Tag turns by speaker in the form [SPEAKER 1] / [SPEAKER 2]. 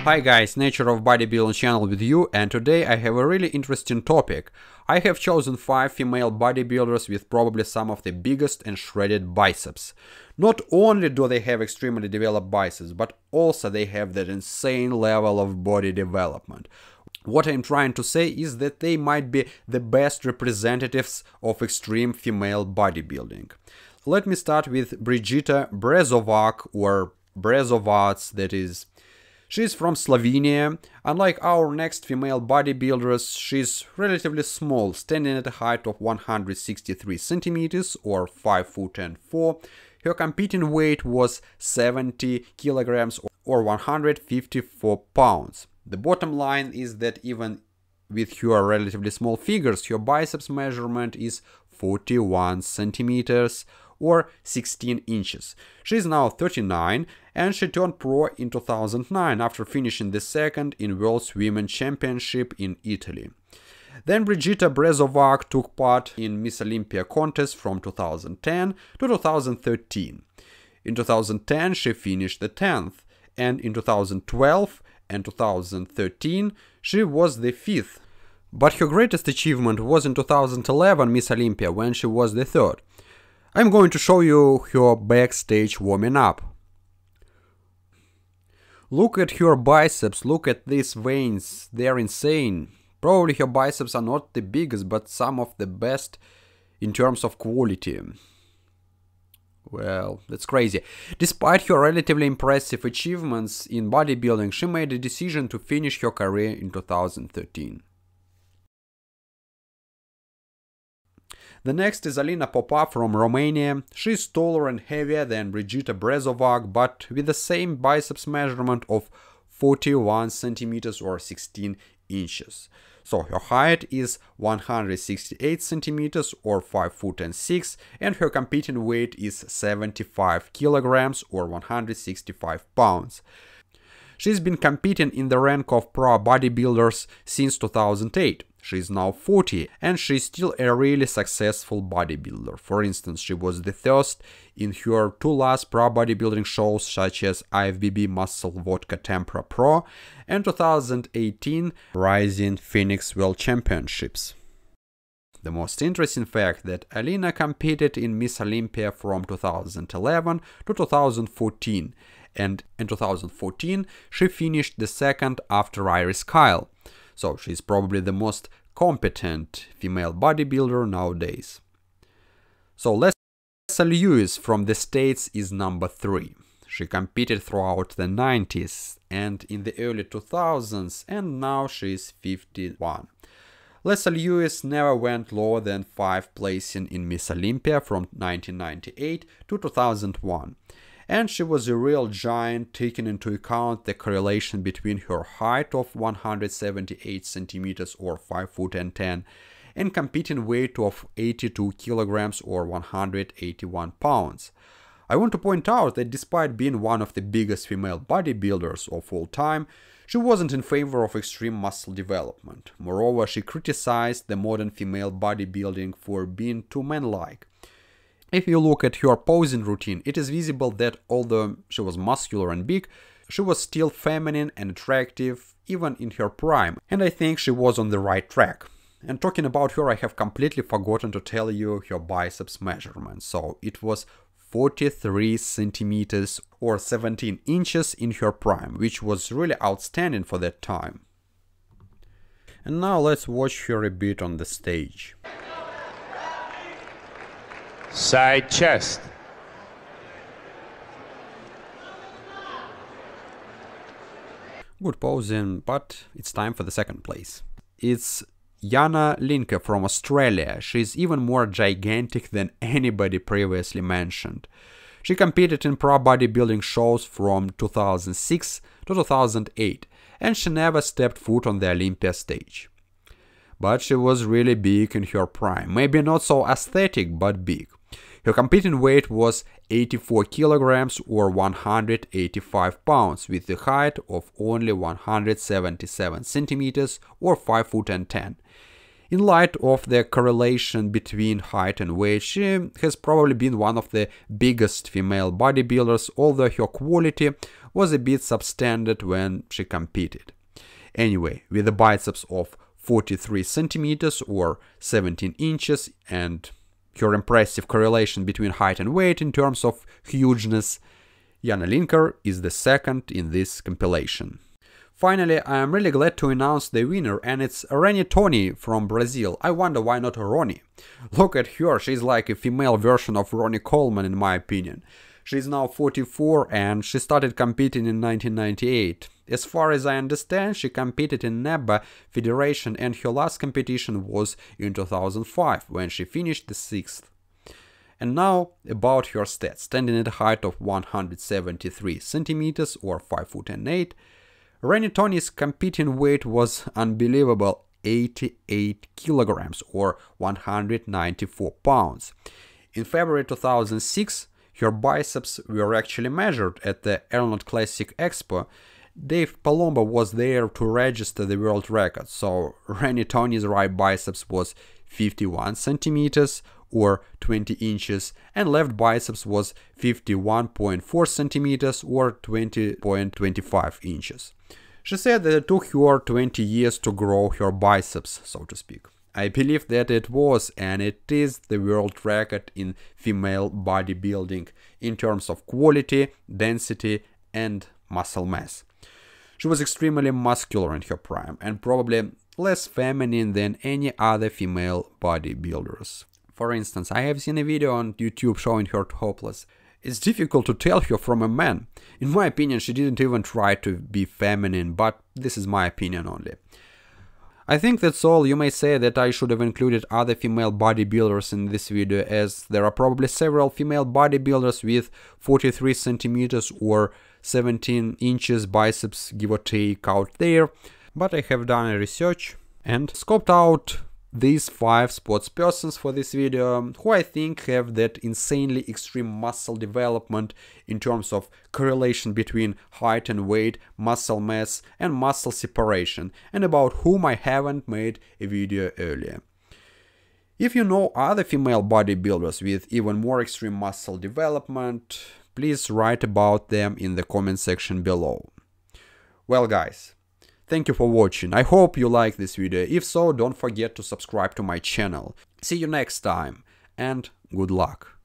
[SPEAKER 1] Hi guys, Nature of Bodybuilding channel with you, and today I have a really interesting topic. I have chosen 5 female bodybuilders with probably some of the biggest and shredded biceps. Not only do they have extremely developed biceps, but also they have that insane level of body development. What I'm trying to say is that they might be the best representatives of extreme female bodybuilding. Let me start with Brigitta Brezovac, or Brezovac, that is. She's from Slovenia. Unlike our next female bodybuilders, she's relatively small, standing at a height of 163 centimeters or 5 foot and 4. Her competing weight was 70 kilograms or 154 pounds. The bottom line is that even with her relatively small figures, her biceps measurement is 41 centimeters or 16 inches. She is now 39 and she turned pro in 2009 after finishing the second in World Women's Championship in Italy. Then Brigitta Brezovac took part in Miss Olympia contest from 2010 to 2013. In 2010 she finished the 10th, and in 2012 and 2013 she was the 5th. But her greatest achievement was in 2011 Miss Olympia, when she was the 3rd. I'm going to show you her backstage warming up. Look at her biceps, look at these veins, they're insane. Probably her biceps are not the biggest, but some of the best in terms of quality. Well, that's crazy. Despite her relatively impressive achievements in bodybuilding, she made a decision to finish her career in 2013. The next is Alina Popa from Romania. She is taller and heavier than Brigitta Brezovac, but with the same biceps measurement of 41 centimeters or 16 inches. So her height is 168 centimeters or 5 foot and 6, and her competing weight is 75 kilograms or 165 pounds. She's been competing in the rank of pro bodybuilders since 2008. She is now 40 and she's still a really successful bodybuilder. For instance, she was the first in her 2 last pro bodybuilding shows such as IFBB Muscle Vodka Tempera Pro and 2018 Rising Phoenix World Championships. The most interesting fact that Alina competed in Miss Olympia from 2011 to 2014, and in 2014 she finished the 2nd after Iris Kyle. So she's probably the most competent female bodybuilder nowadays. So Lesa Lewis from the States is number 3. She competed throughout the 90s and in the early 2000s, and now she's 51. Lesa Lewis never went lower than 5 placing in Miss Olympia from 1998 to 2001. And she was a real giant, taking into account the correlation between her height of 178 centimeters or 5 foot and 10 and competing weight of 82 kilograms or 181 pounds. I want to point out that despite being one of the biggest female bodybuilders of all time, she wasn't in favor of extreme muscle development. Moreover, she criticized the modern female bodybuilding for being too man-like. If you look at her posing routine, it is visible that although she was muscular and big, she was still feminine and attractive even in her prime, and I think she was on the right track. And talking about her, I have completely forgotten to tell you her biceps measurement. So it was 43 centimeters or 17 inches in her prime, which was really outstanding for that time. And now let's watch her a bit on the stage.
[SPEAKER 2] Side chest.
[SPEAKER 1] Good posing, but it's time for the 2nd place. It's Jana Linka from Australia. She's even more gigantic than anybody previously mentioned. She competed in pro bodybuilding shows from 2006 to 2008, and she never stepped foot on the Olympia stage. But she was really big in her prime, maybe not so aesthetic, but big. Her competing weight was 84 kilograms or 185 pounds with a height of only 177 centimeters or 5 foot and 10. In light of the correlation between height and weight, she has probably been one of the biggest female bodybuilders, although her quality was a bit substandard when she competed. Anyway, with a biceps of 43 centimeters or 17 inches and her impressive correlation between height and weight in terms of hugeness, Jana Linka is the second in this compilation. Finally, I am really glad to announce the winner, and it's Renee Toni from Brazil. I wonder why not Ronnie. Look at her, she's like a female version of Ronnie Coleman in my opinion. She's now 44 and she started competing in 1998. As far as I understand, she competed in NABBA Federation and her last competition was in 2005 when she finished the 6th. And now about her stats. Standing at a height of 173 centimeters or 5 foot and 8, Renee Toni's competing weight was unbelievable 88 kilograms or 194 pounds. In February 2006, her biceps were actually measured at the Arnold Classic Expo. Dave Palumbo was there to register the world record, so Renee Toni's right biceps was 51 centimeters or 20 inches and left biceps was 51.4 centimeters or 20.25 inches. She said that it took her 20 years to grow her biceps, so to speak. I believe that it was and it is the world record in female bodybuilding in terms of quality, density and muscle mass. She was extremely muscular in her prime and probably less feminine than any other female bodybuilders. For instance, I have seen a video on YouTube showing her topless. It's difficult to tell her from a man. In my opinion, she didn't even try to be feminine, but this is my opinion only. I think that's all. You may say that I should have included other female bodybuilders in this video, as there are probably several female bodybuilders with 43 centimeters or 17 inches biceps, give or take, out there. But I have done a research and scoped out these 5 sportspersons for this video who I think have that insanely extreme muscle development in terms of correlation between height and weight, muscle mass and muscle separation, and about whom I haven't made a video earlier. If you know other female bodybuilders with even more extreme muscle development, please write about them in the comment section below. Well guys, thank you for watching. I hope you like this video. If so, don't forget to subscribe to my channel. See you next time and good luck.